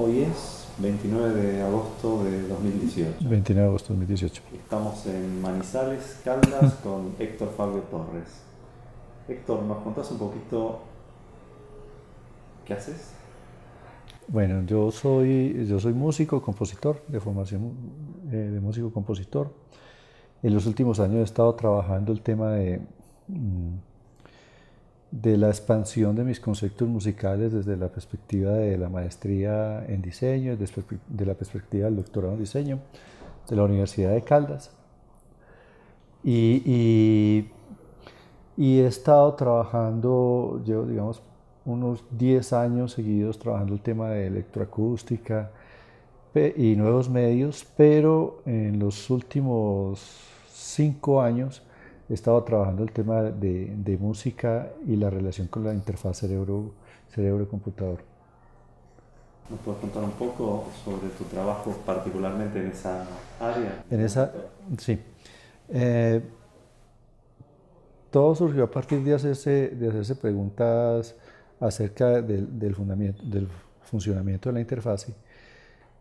Hoy es 29 de agosto de 2018. 29 de agosto de 2018. Estamos en Manizales, Caldas, con Héctor Fabio Torres. Héctor, ¿nos contás un poquito qué haces? Bueno, yo soy músico, compositor, de formación de músico, compositor. En los últimos años he estado trabajando el tema de la expansión de mis conceptos musicales desde la perspectiva de la maestría en diseño, de la perspectiva del doctorado en diseño de la Universidad de Caldas. Y, y Y he estado trabajando, llevo digamos unos 10 años seguidos trabajando el tema de electroacústica y nuevos medios, pero en los últimos 5 años he estado trabajando el tema de música y la relación con la interfaz cerebro-computador. ¿Nos puedes contar un poco sobre tu trabajo particularmente en esa área En de esa, compositor? sí. Eh, Todo surgió a partir de hacerse preguntas acerca del funcionamiento de la interfase,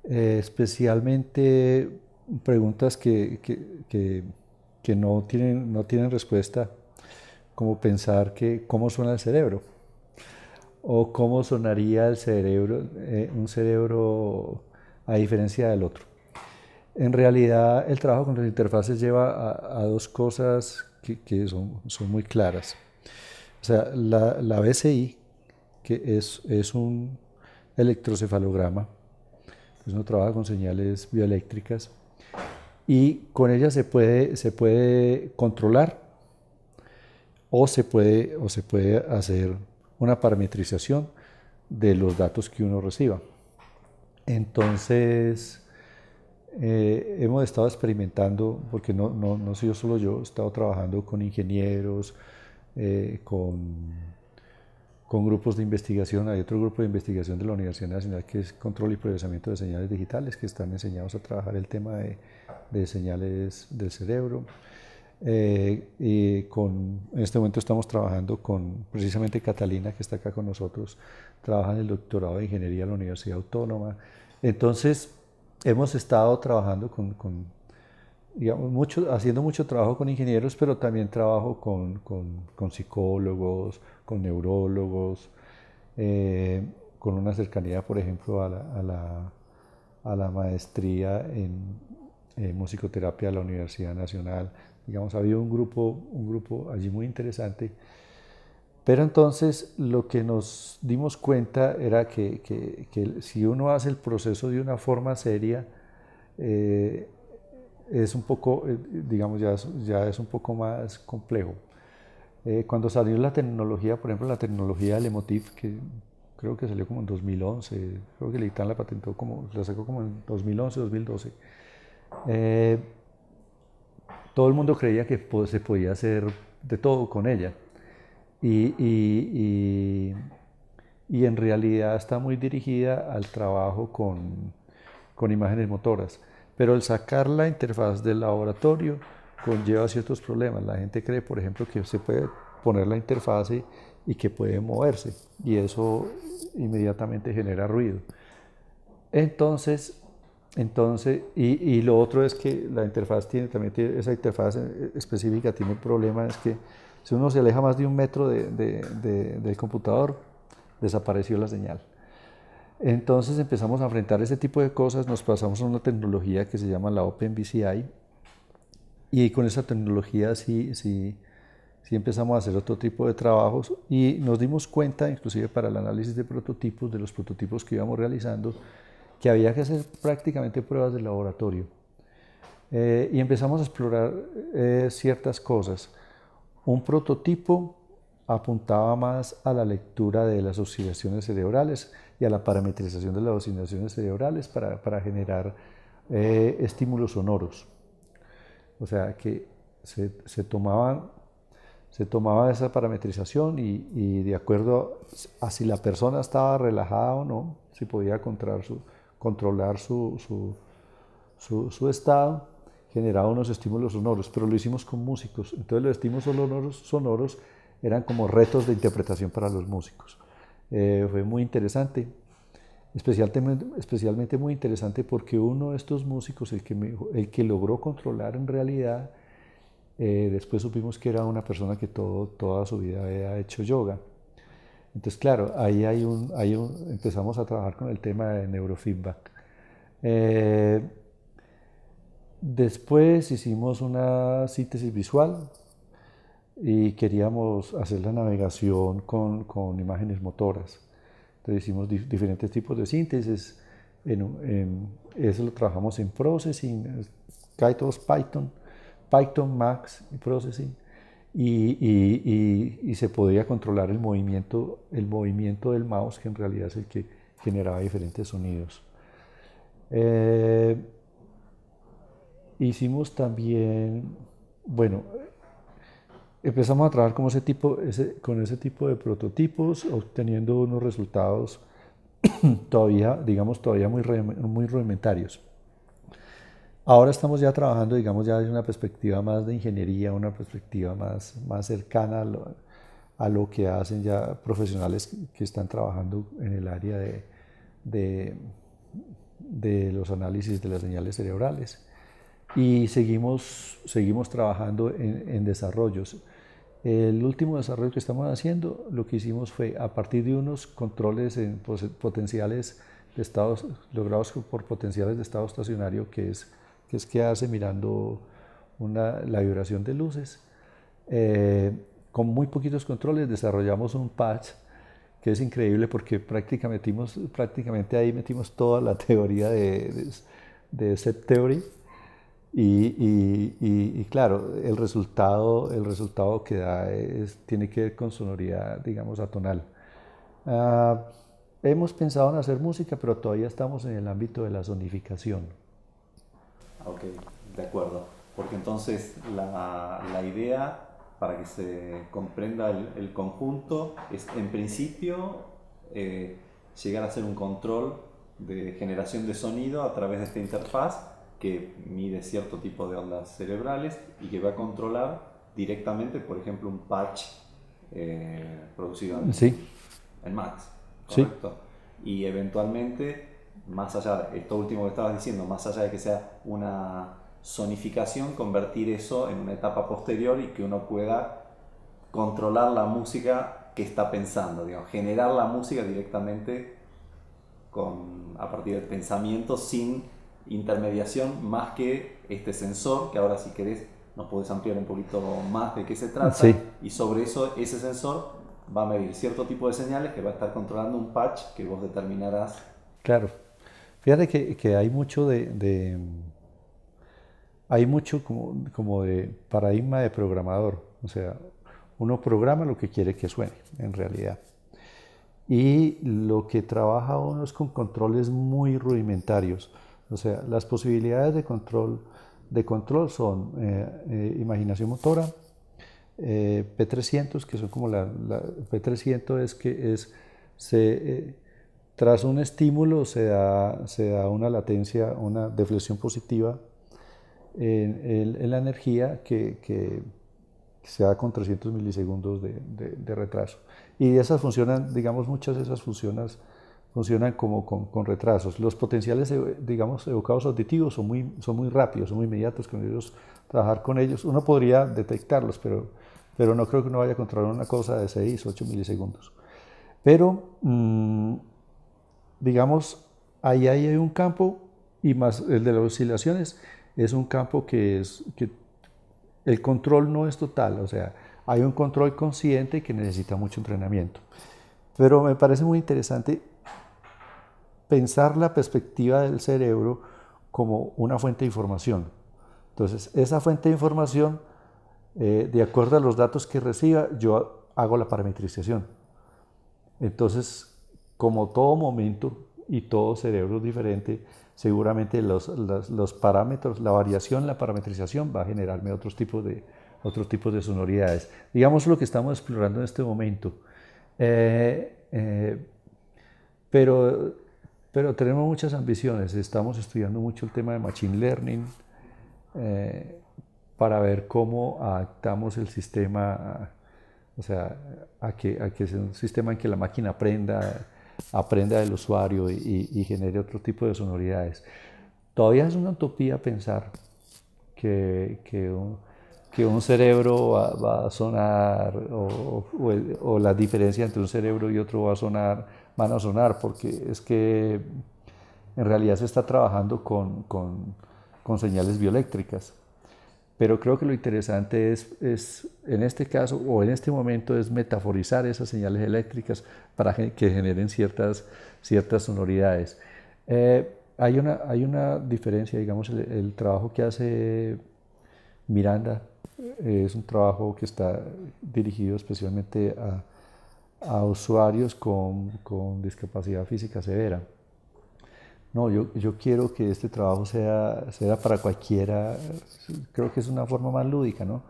especialmente preguntas que no tienen respuesta, como pensar que cómo suena el cerebro o cómo sonaría un cerebro a diferencia del otro. En realidad, el trabajo con las interfaces lleva a dos cosas que son muy claras. O sea, la BCI, que es un electrocefalograma, pues uno trabaja con señales bioeléctricas y con ella se puede controlar o se puede hacer una parametrización de los datos que uno reciba. Entonces, hemos estado experimentando, porque no soy yo solo yo, he estado trabajando con ingenieros, con grupos de investigación. Hay otro grupo de investigación de la Universidad Nacional que es Control y Procesamiento de Señales Digitales, que están enseñados a trabajar el tema de señales del cerebro. En este momento estamos trabajando con precisamente Catalina, que está acá con nosotros, trabaja en el doctorado de Ingeniería en la Universidad Autónoma. Entonces, hemos estado trabajando digamos, haciendo mucho trabajo con ingenieros, pero también trabajo con psicólogos, con neurólogos, eh, con una cercanía, por ejemplo, a la maestría en musicoterapia de la Universidad Nacional. Digamos, había un grupo allí muy interesante. Pero entonces lo que nos dimos cuenta era que si uno hace el proceso de una forma seria, eh, es un poco, digamos, ya es un poco más complejo. Cuando salió la tecnología, por ejemplo, la tecnología del Emotiv, que creo que salió como en 2011, creo que el ITAN la sacó como en 2011, 2012, eh, todo el mundo creía que se podía hacer de todo con ella. Y, y, y, y en realidad está muy dirigida al trabajo con imágenes motoras. Pero el sacar la interfaz del laboratorio conlleva ciertos problemas. La gente cree, por ejemplo, que se puede poner la interfase y que puede moverse, y eso inmediatamente genera ruido. Entonces, y lo otro es que la interfaz esa interfaz específica tiene un problema, es que si uno se aleja más de 1 metro del computador, desapareció la señal. Entonces empezamos a enfrentar ese tipo de cosas, nos pasamos a una tecnología que se llama la OpenBCI, y con esa tecnología sí empezamos a hacer otro tipo de trabajos, y nos dimos cuenta, inclusive para el análisis de los prototipos que íbamos realizando, que había que hacer prácticamente pruebas de laboratorio. Y empezamos a explorar ciertas cosas. Un prototipo apuntaba más a la lectura de las oscilaciones cerebrales y a la parametrización de las oscilaciones cerebrales para generar estímulos sonoros. O sea que se tomaba esa parametrización, y de acuerdo a si la persona estaba relajada o no, si podía controlar su estado, generaba unos estímulos sonoros, pero lo hicimos con músicos. Entonces los estímulos sonoros eran como retos de interpretación para los músicos. Fue muy interesante. especialmente muy interesante porque uno de estos músicos, el que logró controlar en realidad, después supimos que era una persona que toda su vida había hecho yoga. Entonces, claro, ahí empezamos a trabajar con el tema de neurofeedback. Después hicimos una síntesis visual y queríamos hacer la navegación con imágenes motoras. Entonces hicimos diferentes tipos de síntesis. Eso lo trabajamos en Processing, Kaitos Python, Max y Processing. Y se podía controlar el movimiento del mouse, que en realidad es el que generaba diferentes sonidos. Hicimos también, bueno, empezamos a trabajar con ese tipo de prototipos, obteniendo unos resultados todavía muy rudimentarios. Ahora estamos ya trabajando, digamos, ya desde una perspectiva más de ingeniería, una perspectiva más cercana a lo que hacen ya profesionales que están trabajando en el área de los análisis de las señales cerebrales. Y seguimos trabajando en desarrollos. El último desarrollo que estamos haciendo, lo que hicimos fue, a partir de unos controles en potenciales de estados, logrados por potenciales de estado estacionario, que es quedarse mirando la vibración de luces, con muy poquitos controles desarrollamos un patch que es increíble porque prácticamente ahí metimos toda la teoría de set theory. Y claro, el resultado que da tiene que ver con sonoridad, digamos, atonal. Hemos pensado en hacer música, pero todavía estamos en el ámbito de la sonificación. Ok, de acuerdo. Porque entonces la idea, para que se comprenda el conjunto, es en principio llegar a hacer un control de generación de sonido a través de esta interfaz que mide cierto tipo de ondas cerebrales y que va a controlar directamente, por ejemplo, un patch producido en Max, ¿correcto? Sí. Y eventualmente, más allá, esto último que estabas diciendo, más allá de que sea una sonificación, convertir eso en una etapa posterior y que uno pueda controlar la música que está pensando, digamos, generar la música directamente a partir del pensamiento sin intermediación más que este sensor, que ahora si querés nos podés ampliar un poquito más de qué se trata. Sí. Y sobre eso, ese sensor va a medir cierto tipo de señales que va a estar controlando un patch que vos determinarás. Claro. Fíjate que hay mucho hay mucho como de paradigma de programador. O sea, uno programa lo que quiere que suene, en realidad. Y lo que trabaja uno es con controles muy rudimentarios. O sea, las posibilidades de control son imaginación motora, P300, que son como P300 tras un estímulo se da una latencia, una deflexión positiva en la energía que se da con 300 milisegundos de retraso. Y esas funcionan, digamos, muchas de esas funcionan como con retrasos. Los potenciales, digamos, evocados auditivos son muy rápidos, son muy inmediatos. Trabajar con ellos, uno podría detectarlos, pero no creo que uno vaya a controlar una cosa de 6 o 8 milisegundos. Pero, digamos, ahí hay un campo, y más el de las oscilaciones, es un campo que el control no es total, o sea, hay un control consciente que necesita mucho entrenamiento. Pero me parece muy interesante pensar la perspectiva del cerebro como una fuente de información. Entonces, esa fuente de información, de acuerdo a los datos que reciba, yo hago la parametrización. Entonces, como todo momento y todo cerebro es diferente, seguramente los parámetros, la variación, la parametrización va a generarme otros tipos de sonoridades. Digamos lo que estamos explorando en este momento. Pero tenemos muchas ambiciones. Estamos estudiando mucho el tema de Machine Learning para ver cómo adaptamos el sistema, o sea, a que sea un sistema en que la máquina aprenda aprenda del usuario y genere otro tipo de sonoridades. Todavía es una utopía pensar que un cerebro va a sonar o la diferencia entre un cerebro y otro van a sonar, porque es que en realidad se está trabajando con señales bioeléctricas. Pero creo que lo interesante es, en este caso o en este momento, es metaforizar esas señales eléctricas para que generen ciertas sonoridades. Hay una diferencia, digamos, el trabajo que hace Miranda es un trabajo que está dirigido especialmente a usuarios con discapacidad física severa. No, yo quiero que este trabajo sea para cualquiera, creo que es una forma más lúdica, ¿no?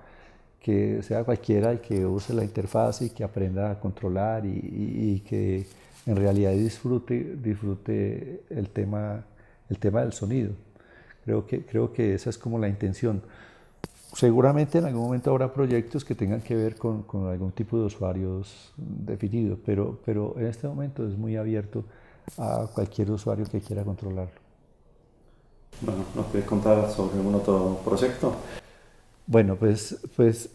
Que sea cualquiera y que use la interfaz y que aprenda a controlar y que en realidad disfrute el tema del sonido. Creo que esa es como la intención. Seguramente en algún momento habrá proyectos que tengan que ver con algún tipo de usuarios definido, pero en este momento es muy abierto a cualquier usuario que quiera controlarlo. Bueno, ¿nos querés contar sobre algún otro proyecto? Bueno, pues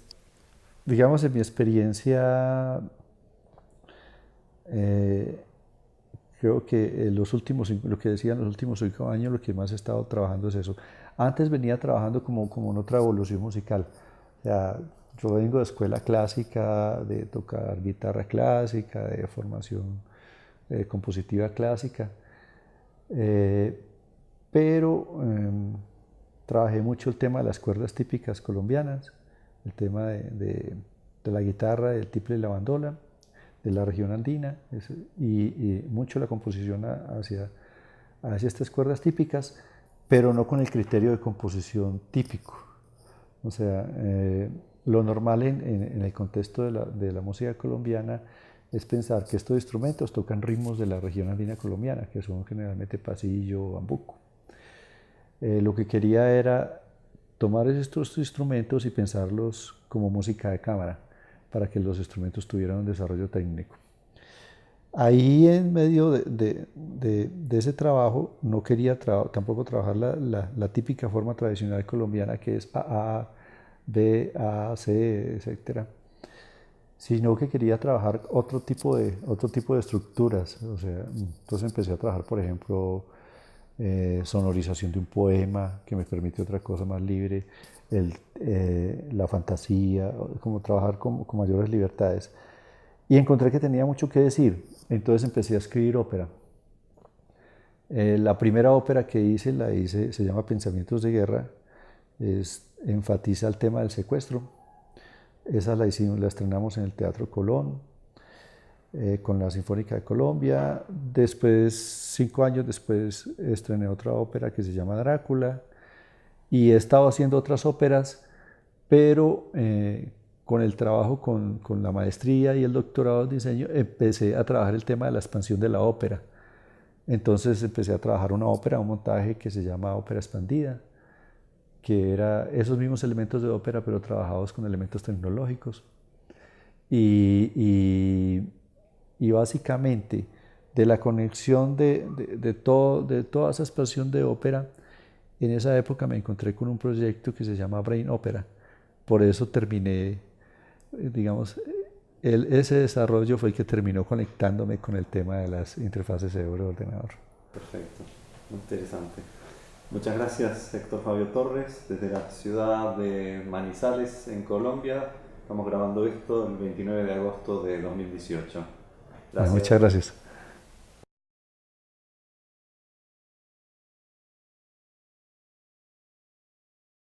digamos en mi experiencia, eh, creo que lo que decía, en los últimos 5 años lo que más he estado trabajando es eso. Antes venía trabajando como en otra evolución musical. O sea, yo vengo de escuela clásica, de tocar guitarra clásica, de formación compositiva clásica, eh, pero trabajé mucho el tema de las cuerdas típicas colombianas, el tema de la guitarra, del tiple y la bandola, de la región andina, y mucho la composición hacia estas cuerdas típicas, pero no con el criterio de composición típico. O sea, lo normal en el contexto de la música colombiana es pensar que estos instrumentos tocan ritmos de la región andina colombiana, que son generalmente pasillo o bambuco. Lo que quería era tomar estos instrumentos y pensarlos como música de cámara, para que los instrumentos tuvieran un desarrollo técnico. Ahí en medio de ese trabajo no quería tampoco trabajar la típica forma tradicional colombiana, que es A, B, A, C, etcétera, sino que quería trabajar otro tipo de estructuras. O sea, entonces empecé a trabajar, por ejemplo, sonorización de un poema, que me permite otra cosa más libre, la fantasía, como trabajar con mayores libertades. Y encontré que tenía mucho que decir, entonces empecé a escribir ópera. La primera ópera que hice, se llama Pensamientos de Guerra, enfatiza el tema del secuestro. Esa la estrenamos en el Teatro Colón, con la Sinfónica de Colombia. Después, 5 años después, estrené otra ópera que se llama Drácula, y he estado haciendo otras óperas, pero con el trabajo con la maestría y el doctorado en diseño, empecé a trabajar el tema de la expansión de la ópera. Entonces empecé a trabajar una ópera, un montaje que se llama ópera expandida, que era esos mismos elementos de ópera, pero trabajados con elementos tecnológicos. Y, y básicamente de la conexión de toda esa expansión de ópera, en esa época me encontré con un proyecto que se llama Brain Opera. Por eso terminé, digamos, ese desarrollo fue el que terminó conectándome con el tema de las interfaces cerebro-ordenador. Perfecto, muy interesante. Muchas gracias, Héctor Fabio Torres, desde la ciudad de Manizales, en Colombia. Estamos grabando esto el 29 de agosto de 2018. Bueno, Gracias. muchas gracias.